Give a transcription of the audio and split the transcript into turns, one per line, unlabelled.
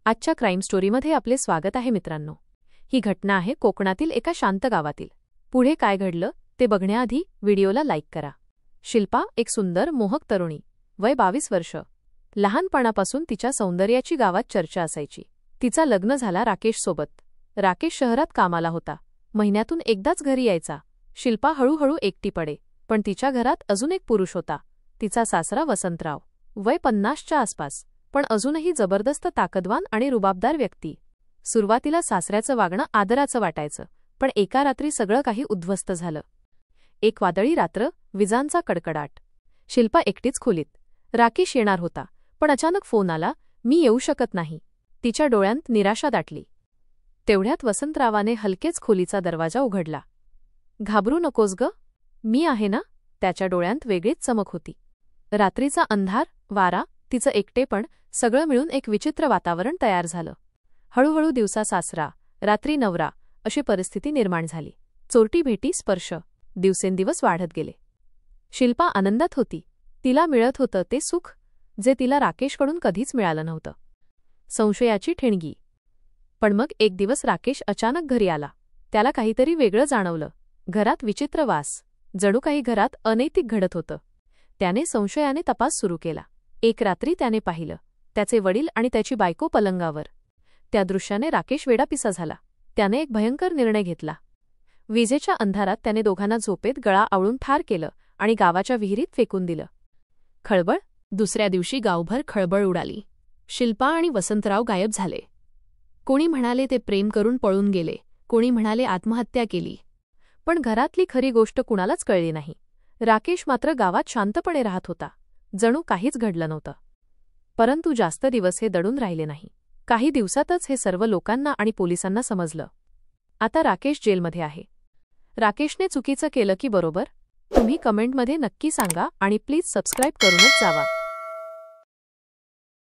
आजच्या क्राईम स्टोरीमध्ये आपले स्वागत आहे मित्रांनो। ही घटना आहे कोकणातील एका शांत गावातील। पुढे काय घडलं ते बघण्याआधी व्हिडिओला लाईक करा। शिल्पा एक सुंदर मोहक तरुणी, वय 22 वर्ष। लहानपणापासून तिच्या सौंदर्याची गावात चर्चा असायची। तिचा लग्न झाला राकेश सोबत। राकेश शहरात कामाला होता, महिन्यातून एकदाच घरी यायचा। शिल्पा हळूहळू एकटी पडे, पण तिच्या घरात अजून एक पुरुष होता, तिचा सासरा वसंतराव, वय 50च्या आसपास, पण अजूनही जबरदस्त ताकदवान आणि रुबाबदार व्यक्ती। सुरुवातीला सासऱ्याचं वागणं आदराचं वाटायचं, पण एका रात्री सगळं काही उद्ध्वस्त झालं। एक वादळी रात्र, विजांचा कडकडाट। शिल्पा एकटीच खोलीत। राकेश येणार होता, पण अचानक फोन आला, मी येऊ शकत नाही। तिच्या डोळ्यांत निराशा दाटली। तेवढ्यात वसंतरावाने हलकेच खोलीचा दरवाजा उघडला। घाबरू नकोस ग, मी आहे ना, त्याच्या डोळ्यांत वेगळीच चमक होती। रात्रीचा अंधार, वारा, तिचं एकटेपण, सगळं मिळून एक विचित्र वातावरण तयार झालं। हळूहळू दिवसा सासरा, रात्री नवरा अशी परिस्थिती निर्माण झाली। चोरटी भेटी, स्पर्श दिवसेंदिवस वाढत गेले। शिल्पा आनंदात होती, तिला मिळत होतं ते सुख जे तिला राकेशकडून कधीच मिळालं नव्हतं। संशयाची ठिणगी। पण मग एक दिवस राकेश अचानक घरी आला। त्याला काहीतरी वेगळं जाणवलं। घरात विचित्र वास, जणू काही घरात अनैतिक घडत होतं। त्याने संशयाने तपास सुरू केला। एक रात्री त्याने पाहिलं, त्याचे वडील आणि त्याची बायको पलंगावर। त्या दृश्याने राकेश वेडापिसा झाला। त्याने एक भयंकर निर्णय घेतला। विजेच्या अंधारात त्याने दोघांना झोपेत गळा आवळून ठार केलं आणि गावाच्या विहिरीत फेकून दिलं। खळबळ। दुसऱ्या दिवशी गावभर खळबळ उडाली। शिल्पा आणि वसंतराव गायब झाले। कोणी म्हणाले ते प्रेम करून पळून गेले, कोणी म्हणाले आत्महत्या केली, पण घरातली खरी गोष्ट कुणालाच कळली नाही। राकेश मात्र गावात शांतपणे राहत होता, जणू काहीच घडलं नव्हतं। परंतु जास्त दिवस हे दडून राहिले नाही। काही दिवसातच हे सर्व लोकांना आणि पोलिसांना समजलं। आता राकेश जेलमध्ये आहे। राकेशने चुकीचं केलं की बरोबर? तुम्ही कमेंटमध्ये नक्की सांगा आणि प्लीज सबस्क्राईब करूनच जावा।